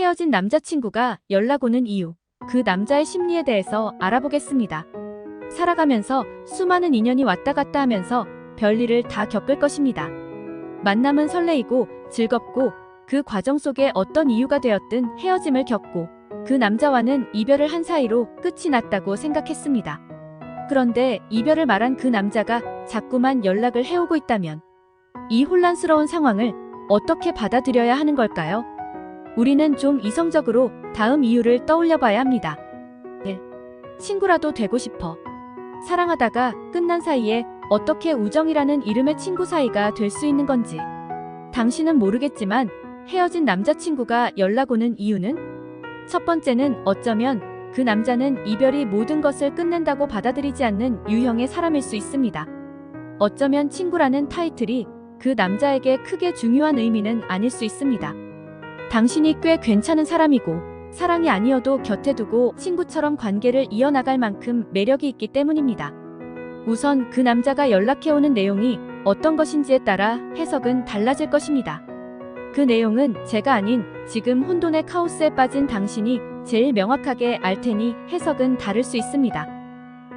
헤어진 남자친구가 연락 오는 이유, 그 남자의 심리에 대해서 알아보겠습니다. 살아가면서 수많은 인연이 왔다 갔다 하면서 별일을 다 겪을 것입니다. 만남은 설레이고 즐겁고 그 과정 속에 어떤 이유가 되었든 헤어짐을 겪고 그 남자와는 이별을 한 사이로 끝이 났다고 생각했습니다. 그런데 이별을 말한 그 남자가 자꾸만 연락을 해오고 있다면 이 혼란스러운 상황을 어떻게 받아들여야 하는 걸까요? 우리는 좀 이성적으로 다음 이유를 떠올려 봐야 합니다. 1. 친구라도 되고 싶어. 사랑하다가 끝난 사이에 어떻게 우정이라는 이름의 친구 사이가 될 수 있는 건지. 당신은 모르겠지만 헤어진 남자친구가 연락 오는 이유는? 첫 번째는 어쩌면 그 남자는 이별이 모든 것을 끝낸다고 받아들이지 않는 유형의 사람일 수 있습니다. 어쩌면 친구라는 타이틀이 그 남자에게 크게 중요한 의미는 아닐 수 있습니다. 당신이 꽤 괜찮은 사람이고 사랑이 아니어도 곁에 두고 친구처럼 관계를 이어나갈 만큼 매력이 있기 때문입니다. 우선 그 남자가 연락해오는 내용이 어떤 것인지에 따라 해석은 달라질 것입니다. 그 내용은 제가 아닌 지금 혼돈의 카오스에 빠진 당신이 제일 명확하게 알 테니 해석은 다를 수 있습니다.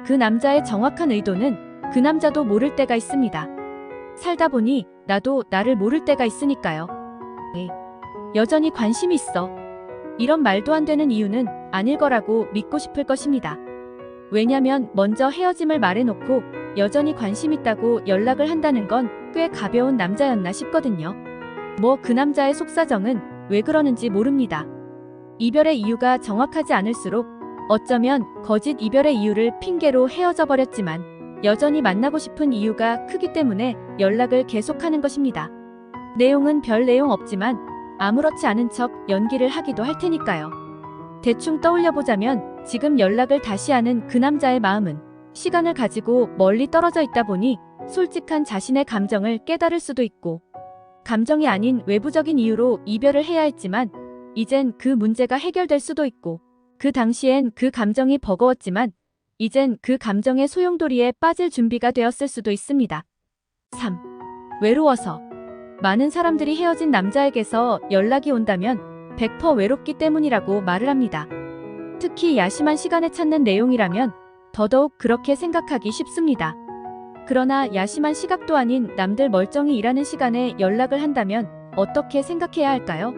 그 남자의 정확한 의도는 그 남자도 모를 때가 있습니다. 살다 보니 나도 나를 모를 때가 있으니까요. 여전히 관심이 있어. 이런 말도 안 되는 이유는 아닐 거라고 믿고 싶을 것입니다. 왜냐면 먼저 헤어짐을 말해놓고 여전히 관심 있다고 연락을 한다는 건 꽤 가벼운 남자였나 싶거든요. 그 남자의 속사정은 왜 그러는지 모릅니다. 이별의 이유가 정확하지 않을수록 어쩌면 거짓 이별의 이유를 핑계로 헤어져 버렸지만 여전히 만나고 싶은 이유가 크기 때문에 연락을 계속하는 것입니다. 내용은 별 내용 없지만 아무렇지 않은 척 연기를 하기도 할 테니까요. 대충 떠올려보자면 지금 연락을 다시 하는 그 남자의 마음은 시간을 가지고 멀리 떨어져 있다 보니 솔직한 자신의 감정을 깨달을 수도 있고 감정이 아닌 외부적인 이유로 이별을 해야 했지만 이젠 그 문제가 해결될 수도 있고 그 당시엔 그 감정이 버거웠지만 이젠 그 감정의 소용돌이에 빠질 준비가 되었을 수도 있습니다. 3. 외로워서. 많은 사람들이 헤어진 남자에게서 연락이 온다면 100% 외롭기 때문이라고 말을 합니다. 특히 야심한 시간에 찾는 내용이라면 더더욱 그렇게 생각하기 쉽습니다. 그러나 야심한 시각도 아닌 남들 멀쩡히 일하는 시간에 연락을 한다면 어떻게 생각해야 할까요?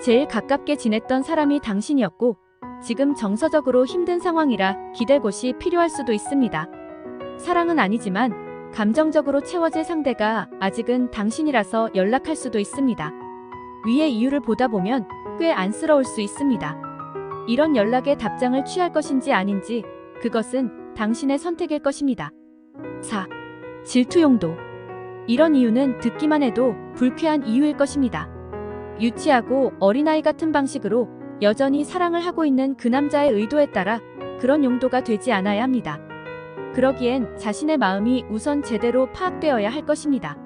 제일 가깝게 지냈던 사람이 당신이었고 지금 정서적으로 힘든 상황이라 기댈 곳이 필요할 수도 있습니다. 사랑은 아니지만 감정적으로 채워질 상대가 아직은 당신이라서 연락할 수도 있습니다. 위의 이유를 보다 보면 꽤 안쓰러울 수 있습니다. 이런 연락에 답장을 취할 것인지 아닌지 그것은 당신의 선택일 것입니다. 4. 질투 용도. 이런 이유는 듣기만 해도 불쾌한 이유일 것입니다. 유치하고 어린아이 같은 방식으로 여전히 사랑을 하고 있는 그 남자의 의도에 따라 그런 용도가 되지 않아야 합니다. 그러기엔 자신의 마음이 우선 제대로 파악되어야 할 것입니다.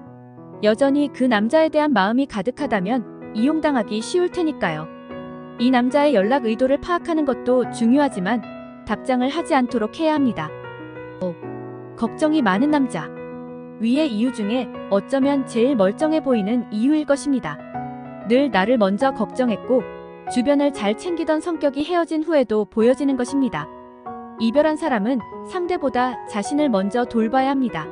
여전히 그 남자에 대한 마음이 가득하다면 이용당하기 쉬울 테니까요. 이 남자의 연락 의도를 파악하는 것도 중요하지만 답장을 하지 않도록 해야 합니다. 5. 걱정이 많은 남자. 위의 이유 중에 어쩌면 제일 멀쩡해 보이는 이유일 것입니다. 늘 나를 먼저 걱정했고 주변을 잘 챙기던 성격이 헤어진 후에도 보여지는 것입니다. 이별한 사람은 상대보다 자신을 먼저 돌봐야 합니다.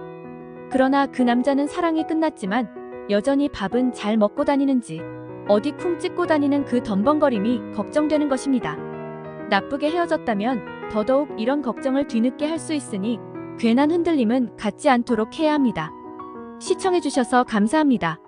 그러나 그 남자는 사랑이 끝났지만 여전히 밥은 잘 먹고 다니는지 어디 쿵 찍고 다니는 그 덤벙거림이 걱정되는 것입니다. 나쁘게 헤어졌다면 더더욱 이런 걱정을 뒤늦게 할 수 있으니 괜한 흔들림은 갖지 않도록 해야 합니다. 시청해주셔서 감사합니다.